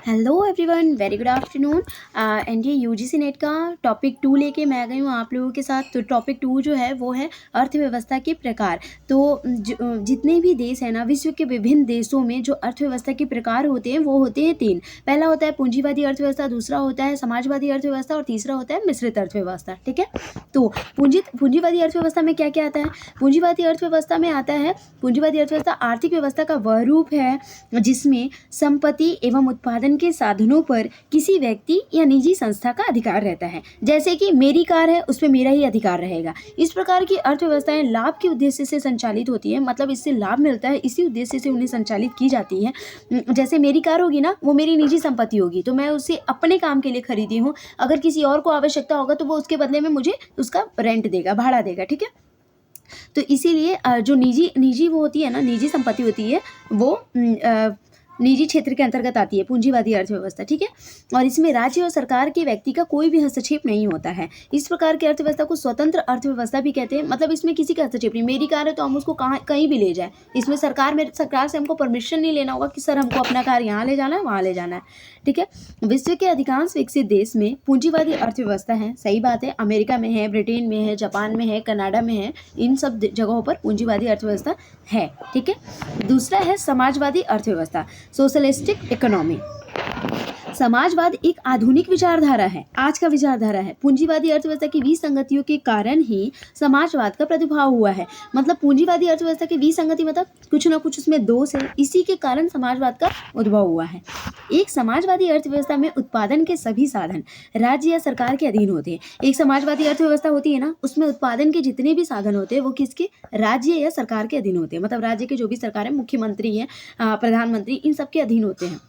Hello everyone, very good afternoon. NDA UGC net का topic 2 लेके मैं आ गई हूँ आप लोगों के साथ। तो टॉपिक 2 जो है वो है अर्थव्यवस्था के प्रकार। तो जितने भी देश हैं ना, विश्व के विभिन्न देशों में जो अर्थव्यवस्था के प्रकार होते हैं वो होते हैं 3। पहला होता है पूंजीवादी अर्थव्यवस्था, दूसरा होता है समाजवादी अर्थव्यवस्था और तीसरा होता है मिश्रित अर्थव्यवस्था। ठीक है, तो पूंजीवादी अर्थव्यवस्था में क्या क्या आता है? पूंजीवादी अर्थव्यवस्था में आता है, पूंजीवादी अर्थव्यवस्था आर्थिक व्यवस्था का वह रूप है जिसमें संपत्ति एवं उत्पादन के साधनों पर किसी व्यक्ति या निजी संस्था का अधिकार रहता है। जैसे कि मेरी कार है, उस पर मेरा ही अधिकार रहेगा। इस प्रकार की अर्थव्यवस्थाएं लाभ के उद्देश्य से संचालित होती है, मतलब इससे लाभ मिलता है, इसी उद्देश्य से उन्हें संचालित की जाती है। जैसे मेरी कार होगी ना, वो मेरी निजी संपत्ति होगी, तो मैं उसे अपने काम के लिए खरीदी हूँ। अगर किसी और को आवश्यकता होगा तो वो उसके बदले में मुझे उसका रेंट देगा, भाड़ा देगा। ठीक है, तो इसीलिए जो निजी वो होती है ना, निजी संपत्ति होती है, वो निजी क्षेत्र के अंतर्गत आती है पूंजीवादी अर्थव्यवस्था। ठीक है, और इसमें राज्य और सरकार के व्यक्ति का कोई भी हस्तक्षेप नहीं होता है। इस प्रकार की अर्थव्यवस्था को स्वतंत्र अर्थव्यवस्था भी कहते हैं, मतलब इसमें किसी का हस्तक्षेप नहीं। मेरी कार है तो हम उसको कहीं भी ले जाएं, इसमें सरकार से हमको परमिशन नहीं लेना होगा कि सर हमको अपना कार यहाँ ले जाना है, वहाँ ले जाना है। ठीक है, विश्व के अधिकांश विकसित देश में पूंजीवादी अर्थव्यवस्था है। सही बात है, अमेरिका में है, ब्रिटेन में है, जापान में है, कनाडा में है, इन सब जगहों पर पूंजीवादी अर्थव्यवस्था है। ठीक है, दूसरा है समाजवादी अर्थव्यवस्था, सोशलिस्टिक इकोनॉमी। समाजवाद एक आधुनिक विचारधारा है, आज का विचारधारा है। पूंजीवादी अर्थव्यवस्था की विसंगतियों के कारण ही समाजवाद का प्रादुर्भाव हुआ है। मतलब पूंजीवादी अर्थव्यवस्था की विसंगति मतलब कुछ ना कुछ उसमें दोष है, इसी के कारण समाजवाद का उद्भव हुआ है। एक समाजवादी अर्थव्यवस्था में उत्पादन के सभी साधन राज्य या सरकार के अधीन होते हैं। एक समाजवादी अर्थव्यवस्था होती है ना, उसमें उत्पादन के जितने भी साधन होते हैं वो किसके? राज्य या सरकार के अधीन होते हैं। मतलब राज्य के जो भी सरकार है, मुख्यमंत्री है, प्रधानमंत्री, इन सब के अधीन होते हैं।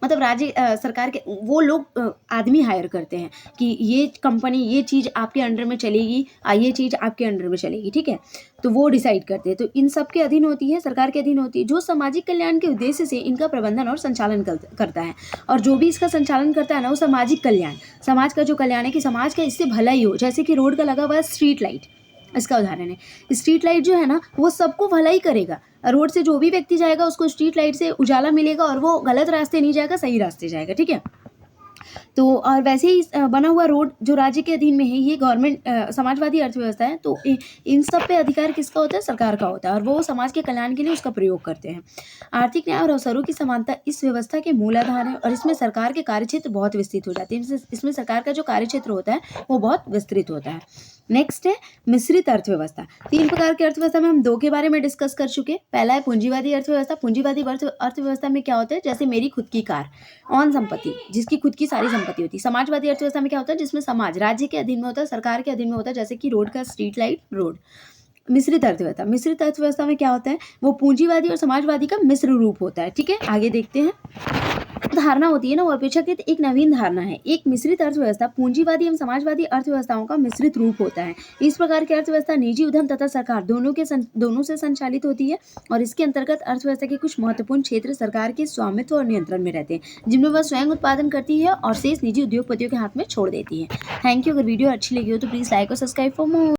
मतलब राज्य सरकार के वो लोग आदमी हायर करते हैं कि ये कंपनी ये चीज़ आपके अंडर में चलेगी, ये चीज़ आपके अंडर में चलेगी। ठीक है, तो वो डिसाइड करते हैं। तो इन सब के अधीन होती है, सरकार के अधीन होती है, जो सामाजिक कल्याण के उद्देश्य से इनका प्रबंधन और संचालन करता है। और जो भी इसका संचालन करता है ना, वो सामाजिक कल्याण, समाज का जो कल्याण है कि समाज का इससे भला ही हो। जैसे कि रोड का लगा हुआ है स्ट्रीट लाइट, इसका उदाहरण है। स्ट्रीट लाइट जो है ना, वो सबको भला ही करेगा। रोड से जो भी व्यक्ति जाएगा उसको स्ट्रीट लाइट से उजाला मिलेगा और वो गलत रास्ते नहीं जाएगा, सही रास्ते जाएगा। ठीक है, तो और वैसे ही बना हुआ रोड जो राज्य के अधीन में है, ये गवर्नमेंट समाजवादी अर्थव्यवस्था है। तो इन सब पे अधिकार किसका होता है? सरकार का होता है, और वो समाज के कल्याण के लिए उसका प्रयोग करते हैं। आर्थिक न्याय और अवसरों की समानता इस व्यवस्था के मूल आधार है, और इसमें सरकार के कार्यक्षेत्र बहुत विस्तृत हो जाते हैं। इसमें सरकार का जो कार्यक्षेत्र होता है वो बहुत विस्तृत होता है। नेक्स्ट है मिश्रित अर्थव्यवस्था। 3 प्रकार की अर्थव्यवस्था में हम 2 के बारे में डिस्कस कर चुके। पहला है पूंजीवादी अर्थव्यवस्था। पूंजीवादी अर्थव्यवस्था में क्या होता है? जैसे मेरी खुद की कार, ऑन संपत्ति, जिसकी खुद की सारी संपत्ति होती है। समाजवादी अर्थव्यवस्था में क्या होता है? जिसमें समाज राज्य के अधीन में होता है, सरकार के अधीन में होता है, जैसे कि रोड का स्ट्रीट लाइट रोड। मिश्रित अर्थव्यवस्था, मिश्रित अर्थव्यवस्था में क्या होता है? वो पूंजीवादी और समाजवादी का मिश्र रूप होता है। ठीक है, आगे देखते हैं। धारणा होती है ना, वो अपेक्षाकृत एक नवीन धारणा है। एक मिश्रित अर्थव्यवस्था पूंजीवादी एवं समाजवादी अर्थव्यवस्थाओं का मिश्रित रूप होता है। इस प्रकार की अर्थव्यवस्था निजी उद्यम तथा सरकार दोनों से संचालित होती है, और इसके अंतर्गत अर्थव्यवस्था के कुछ महत्वपूर्ण क्षेत्र सरकार के स्वामित्व और नियंत्रण में रहते हैं, जिनमें वह स्वयं उत्पादन करती है और शेष निजी उद्योगपतियों के हाथ में छोड़ देती है। Thank you. अगर वीडियो अच्छी लगी हो तो प्लीज़ लाइक और सब्सक्राइब फॉर मोर।